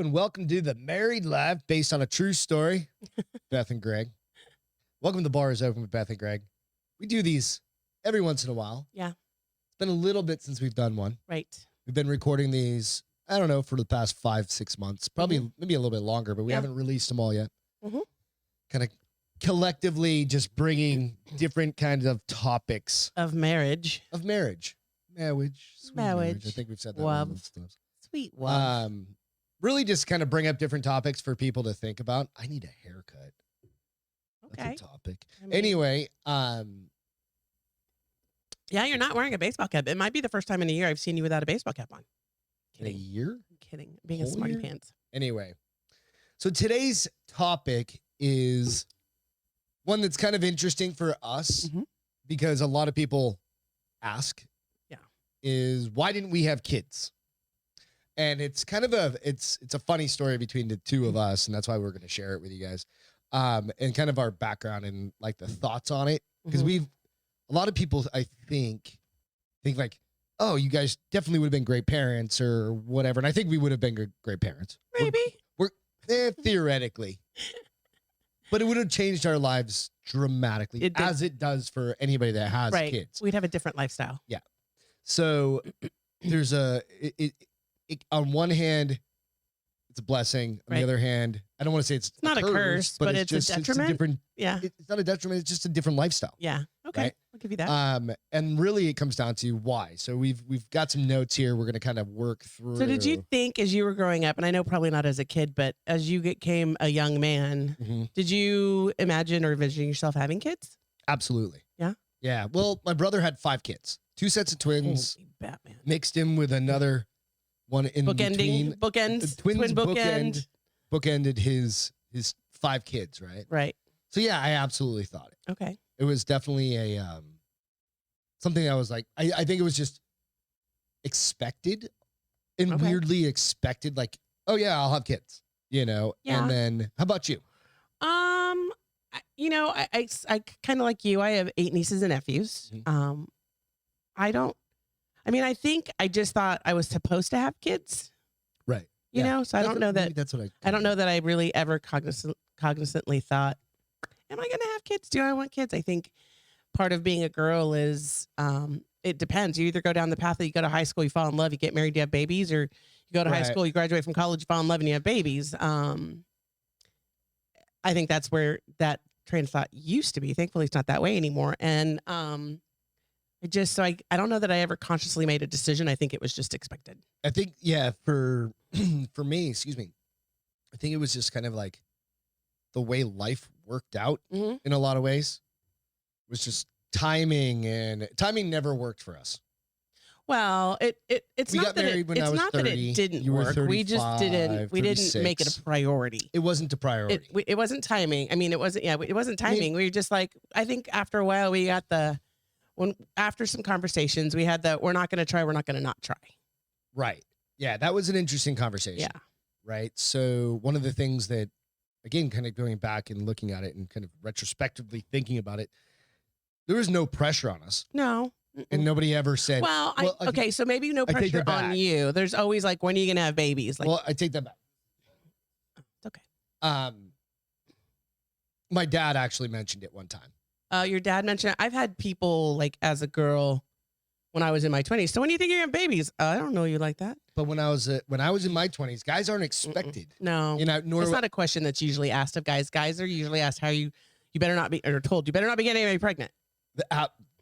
and welcome to the Married Life based on a true story. Beth and Greg. Welcome to The Bar is Open with Beth and Greg. We do these every once in a while. Yeah. It's been a little bit since we've done one. Right. We've been recording these, I don't know, for the past 5-6 months. Probably maybe a little bit longer, but we haven't released them all yet. Kind of collectively just bringing different kinds of topics. Of marriage. Of marriage. Sweet marriage. I think we've said that. Love. Sweet love. Really just kind of bring up different topics for people to think about. I need a haircut. Okay. That's a topic. I mean, Anyway, yeah, you're not wearing a baseball cap. It might be the first time in a year I've seen you without a baseball cap on. in a year? I'm kidding. Being a Whole smarty year? pants. Anyway, so today's topic is one that's kind of interesting for us because a lot of people ask, is why didn't we have kids? And it's kind of it's a funny story between the two of us, and that's why we're going to share it with you guys. And kind of our background and like the thoughts on it, because a lot of people I think like, oh, you guys definitely would have been great parents or whatever, and I think we would have been great parents. Maybe. We're theoretically, but it would have changed our lives dramatically, as it does for anybody that has kids. We'd have a different lifestyle. Yeah. So there's on one hand, it's a blessing. On the other hand, I don't want to say it's not a curse, but it's just a detriment. It's a different, yeah. It's not a detriment. It's just a different lifestyle. Yeah. Okay. Right? I'll give you that. And really it comes down to why. So we've got some notes here. We're going to kind of work through. So did you think as you were growing up, and I know probably not as a kid, but as you became a young man, did you imagine or envision yourself having kids? Absolutely. Yeah. Yeah. Well, my brother had 5 kids, 2 sets of twins, Holy Batman. mixed in with another one in between. Bookends. Twins Twin bookend. bookended his 5 kids, right? Right. So yeah, I absolutely thought it. Okay. It was definitely a something I was like, I think it was just expected and weirdly expected, like, oh yeah, I'll have kids, you know? Yeah. And then how about you? I kind of like you. I have 8 nieces and nephews. I think I just thought I was supposed to have kids. Right. You know, so I don't know that. That's what I don't know that I really ever cognizantly thought, am I going to have kids? Do I want kids? I think part of being a girl is, it depends. You either go down the path that you go to high school, you fall in love, you get married, you have babies, or you go to high school, you graduate from college, you fall in love, and you have babies. I think that's where that train of thought used to be. Thankfully, it's not that way anymore. And I don't know that I ever consciously made a decision. I think it was just expected. I think, yeah, for me, excuse me, I think it was just kind of like the way life worked out in a lot of ways. It was just timing, and timing never worked for us. Well, it's not that it didn't work. We just didn't make it a priority. It wasn't a priority. It wasn't timing. I mean, it wasn't timing. We were just like, I think after a while we got after some conversations, we had we're not going to try, we're not going to not try. Right. Yeah, that was an interesting conversation. Yeah. Right. So one of the things that, again, kind of going back and looking at it and kind of retrospectively thinking about it, there was no pressure on us. No. And nobody ever said, okay, so maybe no pressure on you. There's always like, when are you going to have babies? Like, well, I take that back. It's okay. My dad actually mentioned it one time. Your dad mentioned it. I've had people like as a girl when I was in my 20s. So when do you think you're having babies? I don't know you like that. But when I was in my 20s, guys aren't expected. No, you know, it's not a question that's usually asked of guys. Guys are usually asked how you better not be, or told you better not be getting anybody pregnant.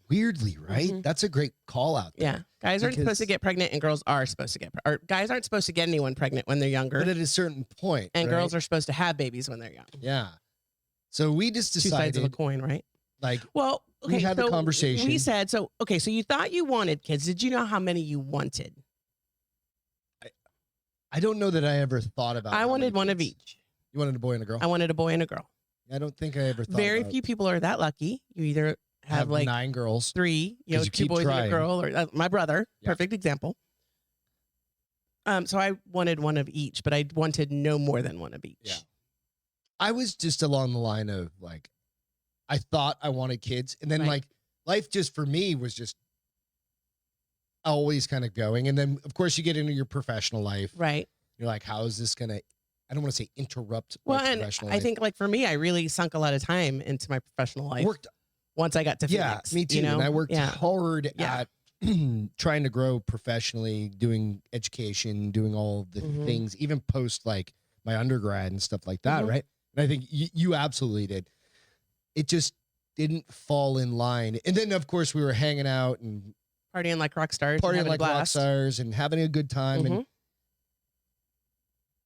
Weirdly, right? That's a great call out there. Yeah, guys aren't supposed to get pregnant, and girls are supposed to get or guys aren't supposed to get anyone pregnant when they're younger. But at a certain point, and girls are supposed to have babies when they're young. Yeah. So we just decided 2 sides of a coin, right? Like, well, okay, we had the conversation. We said so. Okay, so you thought you wanted kids. Did you know how many you wanted? I don't know that I ever thought about. I wanted one of each. You wanted a boy and a girl. I wanted a boy and a girl. I don't think I ever thought. Very few people are that lucky. You either have like 9 girls, 3, 2 boys and a girl, or my brother, perfect example. So I wanted one of each, but I wanted no more than one of each. Yeah. I was just along the line of like, I thought I wanted kids, and then like life just for me was just always kind of going. And then of course you get into your professional life. Right. You're like, how is this gonna? I don't want to say interrupt Well, my and professional I life. think like for me, I really sunk a lot of time into my professional life. Once I got to Phoenix, me too. You know? And I worked hard Yeah. at trying to grow professionally, doing education, doing all the things, even post like my undergrad and stuff like that, right? And I think you absolutely did. It just didn't fall in line. And then, of course, we were hanging out and partying like rock stars, partying like rock stars and having a good time. And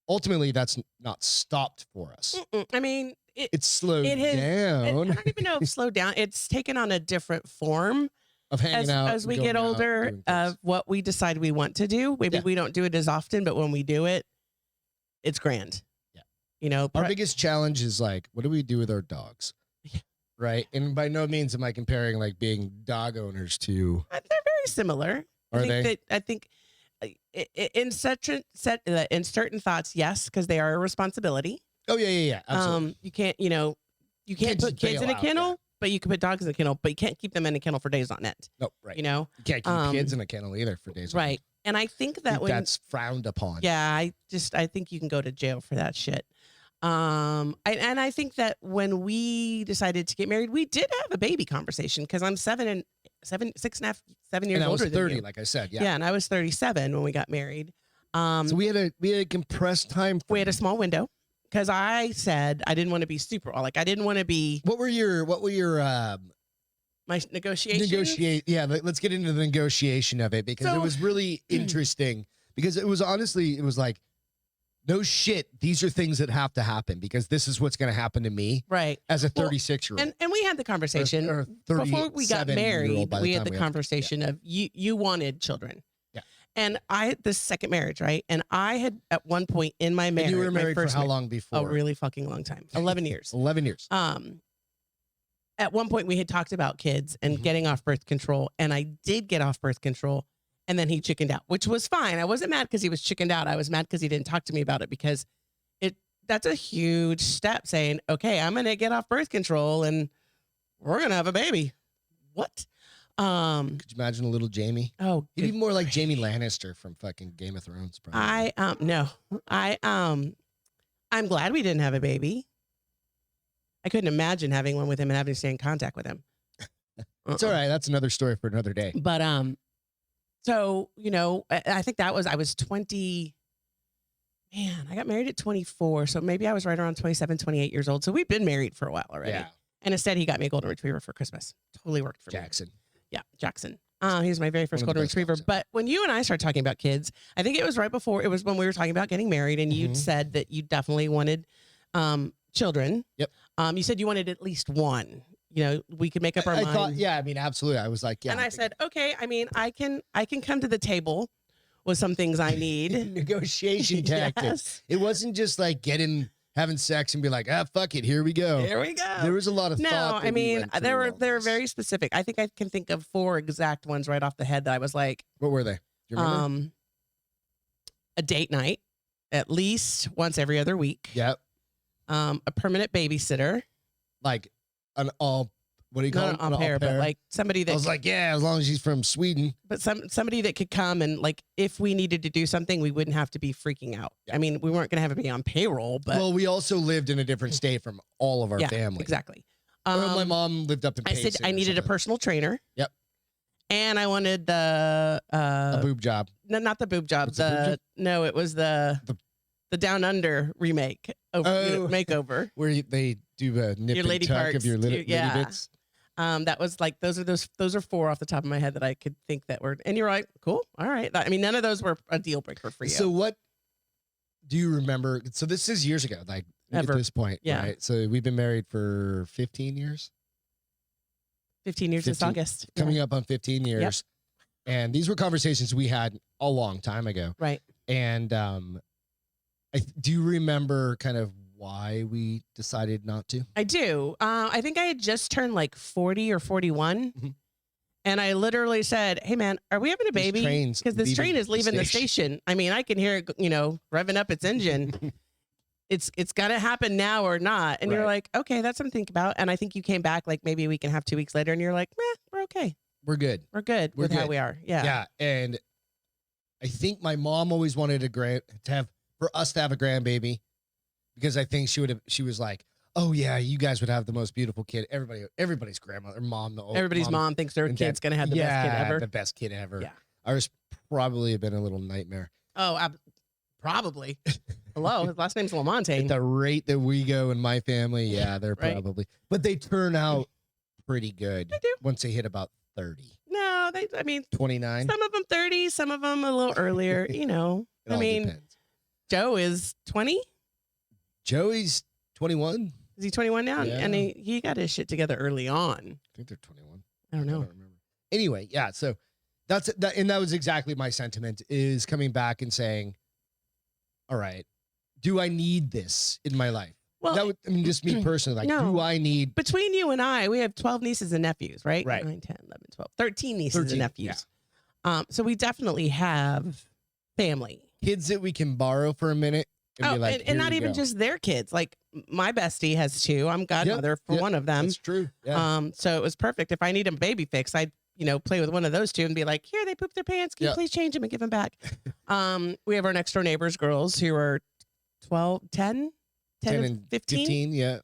ultimately, that's not stopped for us. I mean, it's slowed down. I don't even know if slowed down. It's taken on a different form of hanging out as we get older, of what we decide we want to do. Maybe we don't do it as often, but when we do it, it's grand. Yeah. You know, our biggest challenge is like, what do we do with our dogs? Right. And by no means am I comparing like being dog owners to. They're very similar. I think in certain thoughts, yes, because they are a responsibility. Oh yeah. Absolutely. You can't put kids in a kennel, but you can put dogs in a kennel, but you can't keep them in a kennel for days on end. No, right. You know, you can't keep kids in a kennel either for days. Right. And I think that that's frowned upon. Yeah, I think you can go to jail for that shit. And I think that when we decided to get married, we did have a baby conversation because I'm 6 and a half, 7 years older than 30, you. like I said. Yeah, and I was 37 when we got married. So we had a compressed time frame. We had a small window because I said I didn't want to be super, like I didn't want to be. What were your my negotiations? Yeah, let's get into the negotiation of it because it was really interesting because it was like, no shit, these are things that have to happen because this is what's going to happen to me as a 36-year-old. And we had the conversation or before we got married. We had the conversation of you wanted children. Yeah. And I had this second marriage, right? And I had at one point in my marriage. And you were married for how long before? A really fucking long time. 11 years. 11 years. At one point we had talked about kids and getting off birth control. And I did get off birth control. And then he chickened out, which was fine. I wasn't mad because he was chickened out. I was mad because he didn't talk to me about it because that's a huge step saying, okay, I'm going to get off birth control and we're going to have a baby. What? Could you imagine a little Jamie? Oh, he'd be more like Jamie Lannister from fucking Game of Thrones. Probably. No, I'm glad we didn't have a baby. I couldn't imagine having one with him and having to stay in contact with him. It's all right. That's another story for another day. But, so, you know, I think I was 20, man, I got married at 24. So maybe I was right around 27, 28 years old. So we've been married for a while already. Yeah. And instead he got me a golden retriever for Christmas. Totally worked for Jackson. me. Yeah. Jackson. He was my very first golden retriever. But when you and I started talking about kids, I think it was right before, it was when we were talking about getting married and you'd said that you definitely wanted, children. Yep. You said you wanted at least one. You know, we could make up our mind. I thought, yeah, I mean, absolutely. I was like, yeah. And I said, okay, I mean, I can come to the table with some things I need. Negotiation tactics. Yes. It wasn't just like having sex and be like, fuck it, here we go. Here we go. There was a lot of thought. No, I mean, they were very specific. I think I can think of 4 exact ones right off the head that I was like. What were they? Do you remember? A date night, at least once every other week. Yep. A permanent babysitter. Like an what do you call it? Not an au pair, but like somebody that I was like, yeah, as long as he's from Sweden. But somebody that could come and like, if we needed to do something, we wouldn't have to be freaking out. Yeah. I mean, we weren't going to have to be on payroll, but we also lived in a different state from all of our family. Exactly. My mom lived up in I said I needed a personal trainer. Yep. And I wanted the a boob job. No, not the boob job. No, it was the Down Under remake makeover where they do a nip your lady and tuck parts, of your little bits. That was like those are 4 off the top of my head that I could think that were, and you're like, cool, all right. I mean, none of those were a deal breaker for you. So what do you remember? So this is years ago, like at this point, right? So we've been married for 15 years. 15 years this August, coming up on 15 years. Yep. And these were conversations we had a long time ago, right? And do you remember kind of why we decided not to? I do. I think I had just turned like 40 or 41. And I literally said, hey, man, are we having a baby? Because this train is leaving the station. I mean, I can hear it, revving up its engine. It's got to happen now or not. And you're like, okay, that's something to think about. And I think you came back like maybe we can have 2 weeks later. And you're like, we're okay. We're good. We're good with how we are. Yeah. Yeah. And I think my mom always wanted to have for us to have a grandbaby, because I think she was like, oh yeah, you guys would have the most beautiful kid. Everybody's grandmother, mom, Everybody's mom thinks their kid's going to have the best kid ever. The best kid ever. Yeah. Ours probably have been a little nightmare. Oh, probably. Hello, his last name's Lamontagne. At the rate that we go in my family, yeah, they're probably. But they turn out pretty good. They do. Once they hit about 30. No, 29. Some of them 30, some of them a little earlier, It all depends. Joe is 20. Joey's 21. Is he 21 now? Yeah. And he got his shit together early on. I think they're 21. I don't know. I don't remember. Anyway, yeah, so and that was exactly my sentiment, is coming back and saying, all right, do I need this in my life? Well, just me personally, like, no. do I need... Between you and I, we have 12 nieces and nephews, right? Right. 9, 10, 11, 12, 13 nieces and nephews. Yeah. So we definitely have family. Kids that we can borrow for a minute and be like, and not even just their kids. Like, my bestie has 2. I'm godmother for one of them. That's true. Yeah. So it was perfect. If I need a baby fix, I'd play with one of those 2 and be like, here, they pooped their pants. Can you please change them and give them back? We have our next door neighbors, girls, who are 10 and 15. Yeah.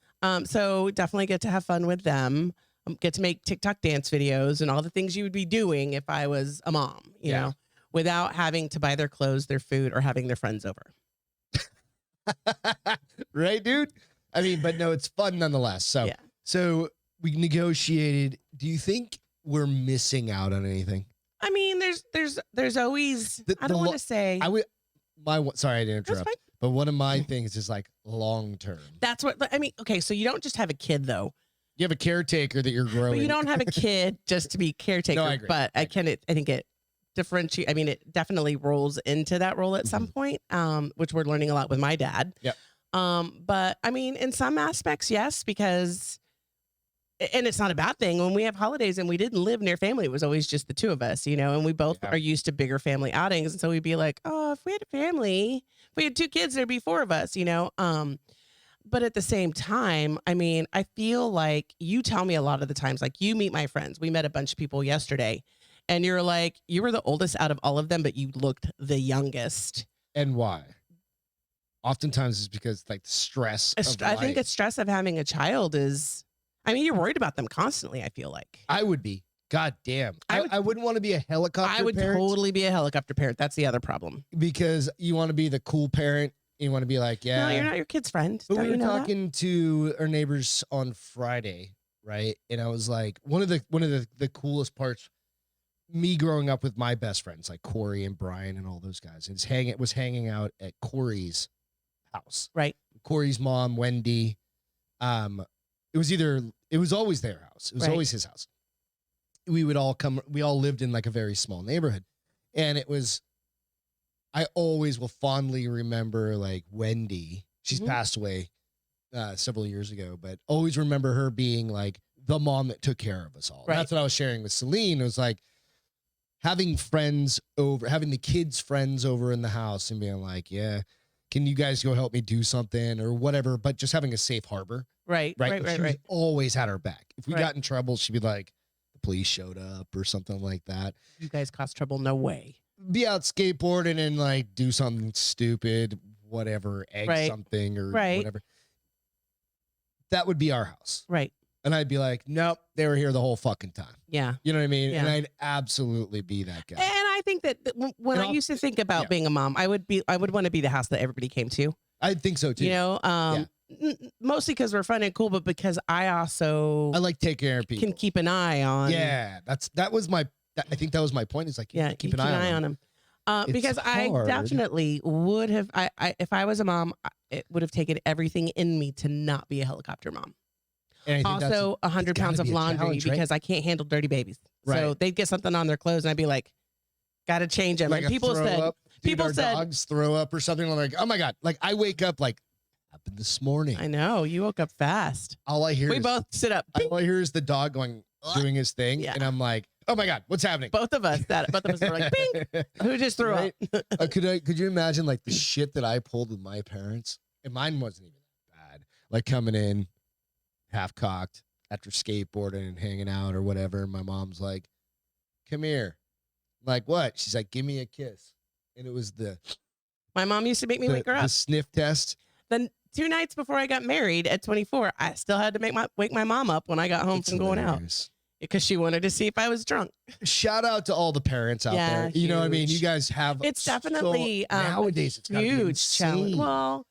So definitely get to have fun with them. Get to make TikTok dance videos and all the things you would be doing if I was a mom, you know, without having to buy their clothes, their food, or having their friends over. Right, dude? I mean, but no, it's fun nonetheless. So we negotiated. Do you think we're missing out on anything? I mean, there's always, I don't want to say. Sorry, I didn't interrupt. But one of my things is like long term. That's what, I mean, okay, so you don't just have a kid though. You have a caretaker that you're growing. But you don't have a kid just to be caretaker. No, I agree. But I think it differentiate. I mean, it definitely rolls into that role at some point, which we're learning a lot with my dad. Yep. But I mean, in some aspects, yes, because, and it's not a bad thing. When we have holidays and we didn't live near family, it was always just the 2 of us, and we both are used to bigger family outings. And so we'd be like, oh, if we had a family, if we had 2 kids, there'd be 4 of us, But at the same time, I mean, I feel like you tell me a lot of the times, like, you meet my friends. We met a bunch of people yesterday, and you're like, you were the oldest out of all of them, but you looked the youngest. And why? Oftentimes it's because, like, the stress of life. I think it's stress of having a child is, I mean, you're worried about them constantly, I feel like. I would be. God damn. I wouldn't want to be a helicopter parent. I would totally be a helicopter parent. That's the other problem. Because you want to be the cool parent. You want to be like, yeah. No, you're not your kid's friend. But Don't we were you know talking to our neighbors on Friday, right? And I was like, one of the coolest parts, me growing up with my best friends, like Corey and Brian and all those guys, was hanging out at Corey's house. Right. Corey's mom, Wendy. It was always their house. It was always his house. We all lived in like a very small neighborhood. And I always will fondly remember like Wendy. She's passed away several years ago, but always remember her being like the mom that took care of us all. Right. That's what I was sharing with Celine. It was like having the kids' friends over in the house and being like, yeah, can you guys go help me do something or whatever? But just having a safe harbor. Right. She always had our back. If we got in trouble, she'd be like, the police showed up or something like that. You guys cause trouble? No way. Be out skateboarding and like do something stupid, whatever, egg something or whatever. That would be our house. Right. And I'd be like, nope, they were here the whole fucking time. Yeah. You know what I mean? Yeah. And I'd absolutely be that guy. And I think that when I used to think about being a mom, I would want to be the house that everybody came to. I think so too. Mostly because we're fun and cool, but because I like taking care of people. Can keep an eye on. Yeah. I think that was my point. Is like, keep an eye on them. Because hard. I definitely would have, if I was a mom, it would have taken everything in me to not be a helicopter mom. Also, 100 pounds of laundry because I can't handle dirty babies. Right. So they'd get something on their clothes and I'd be like, gotta change them. Like and people said, dogs throw up or something. I'm like, oh my God. Like I wake up like, happened this morning. I know. You woke up fast. All I hear we both sit up. All I hear is the dog doing his thing. Yeah. And I'm like, oh my God, what's happening? Both of us were like, bing, who just threw up? Could you imagine like the shit that I pulled with my parents? And mine wasn't even bad. Like coming in half cocked after skateboarding and hanging out or whatever. And my mom's like, come here. I'm like, what? She's like, give me a kiss. And it was the My mom used to make me wake her The up. sniff test. Then 2 nights before I got married at 24, I still had to wake my mom up when I got home It's from going out hilarious. because she wanted to see if I was drunk. Shout out to all the parents out Yeah, there. You know what I mean? You huge. guys have It's definitely nowadays it's gotta be huge challenge. insane. Well,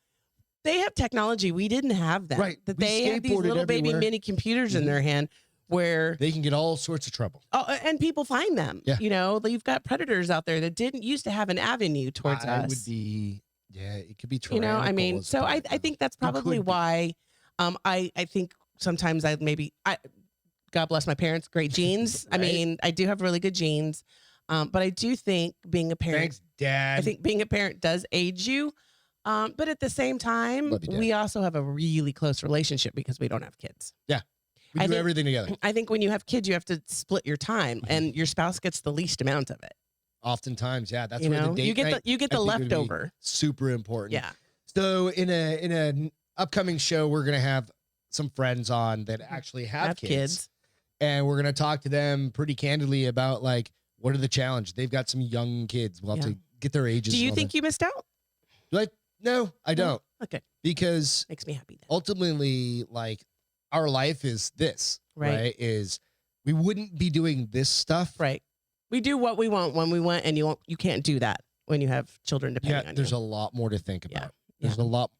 they have technology. We didn't have that. Right. That We they have these skateboarded little baby everywhere. mini computers in their hand where they can get all sorts of trouble. and people find them. Yeah. You know, you've got predators out there that didn't used to have an avenue towards I us. would be, yeah, it could be You know, I tyrannical mean, as so well. I think that's It could probably be. why I think sometimes God bless my parents, great genes. I Right. mean, I do have really good genes. But I do think being a parent, Thanks, Dad. I think being a parent does age you. But at the same time, Love you, Dad. we also have a really close relationship because we don't have kids. we I do think- everything together. I think when you have kids, you have to split your time, Mm-hmm. and your spouse gets the least amount of it. Oftentimes, yeah, that's You where know, the date you get night, the I think, would be leftover. super important. Yeah, So in an upcoming show, we're gonna have some friends on that actually have kids, and we're gonna talk to them pretty candidly about like what are the challenges. They've got some young kids. We'll have Yeah. to get their ages. Do you and all think you missed out? that. No, I don't, Okay, because makes me happy. Then. ultimately, like our life is this, Right. Is we wouldn't be doing this stuff, Right. We do what we want when we want, and you can't do that when you have children depending Yeah, on there's you. a lot more to think Yeah, about. There's a lot.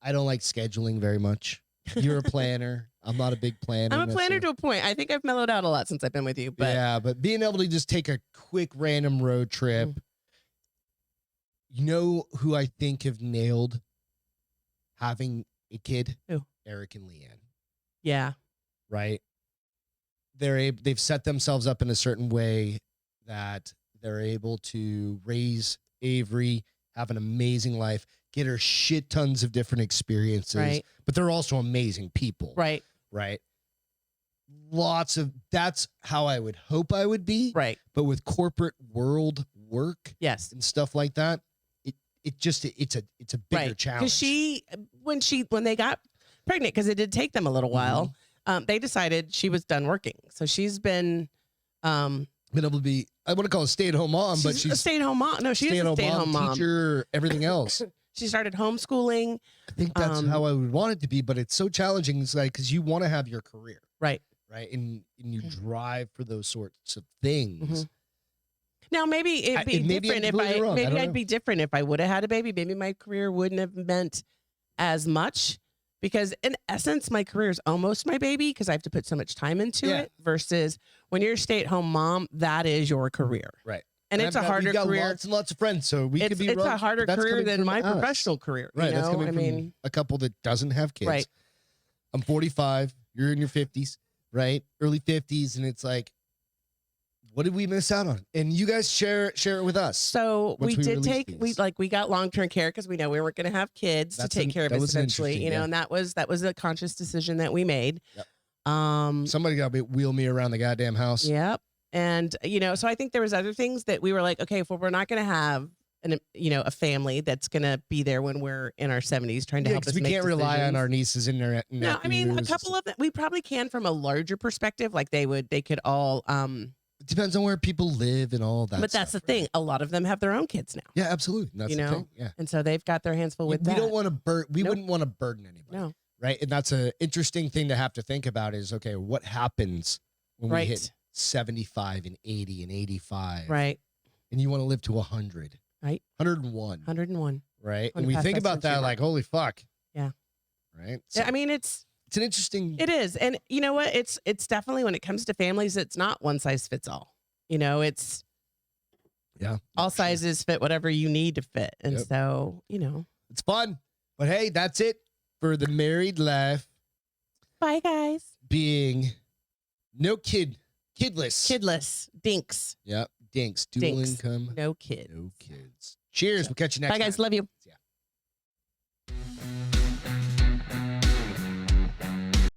I don't like scheduling very much. You're a planner. I'm not a big planner. I'm a planner necessarily. to a point. I think I've mellowed out a lot since I've been with you. But Yeah, but being able to just take a quick random road trip. Mm. You know who I think have nailed having a kid? Who? Eric and Leanne, yeah, right? They've set themselves up in a certain way that they're able to raise Avery, have an amazing life, get her shit tons of different experiences, right, but they're also amazing people. right, Right. That's how I would hope I would be. right. But with corporate world work Yes, and stuff like that, it's a bigger right. challenge. Because when they got pregnant, because it did take them a little while, they decided she was done working. So she's been been able to be, I want to call it a stay-at-home mom, but a she's stay-at-home mom. No, she is a stay-at-home mom. teacher, everything else. She started homeschooling. I think that's how I would want it to be, but it's so challenging. It's like, because you want to have your career, Right. right? And you drive for those sorts of things. Now maybe it'd be maybe I'm different if completely wrong. I don't know. I'd be different if I would have had a baby. Maybe my career wouldn't have meant as much because in essence my career is almost my baby because I have to put so much time into Yeah. it versus when you're a stay-at-home mom, that is your career. Right. And it's a harder we've got career. lots and lots of friends, so we could It's be wrong. a harder That's career coming than from my us. professional career. Right. You That's know? coming I from mean, a couple that doesn't have kids. Right. I'm 45. You're in your 50s, right? Early 50s, and it's like, what did we miss out on? And you guys share it with us. so once we we did release take these. we got long-term care because we know we weren't going to have kids That's to take care of that us was eventually, interesting, you know, yeah. and that was a conscious decision that we made. Yep. Um Somebody got to wheel me around the goddamn house. Yep. And you know, so I think there was other things that we were like, okay, if we're not going to have a family that's going to be there when we're in our 70s trying to Yeah, help us because we make can't rely on decisions. our nieces and their No, I mean, a nephews. couple of them we probably can from a larger perspective, like they could all It depends on where people live and all that. but that's the stuff, thing. right? A lot of them have their own kids now. Yeah, absolutely. And that's You the know? thing. Yeah. And so they've got their hands full with we that. don't want to we Nope. wouldn't want to burden anybody. No. Right. And that's an interesting thing to have to think about is, okay, what happens when we Right. hit 75 and 80 and 85? Right. And you want to live to 100. Right. 101. 101. Right. Wanna And we pass think that about century that mark. like, holy fuck. Yeah. Right. Yeah, I mean, it's an interesting. It is. And you know what? It's definitely when it comes to families, it's not one size fits all. You know, it's all sizes fit whatever you need to fit. And Yep. so, you know. It's fun. But hey, that's it for the married life Bye guys. being no kidless. Kidless. Dinks. Yep. Dinks. Dual Dinks. income. No kids. No kids. Cheers. We'll catch you next Bye time. guys. Love you.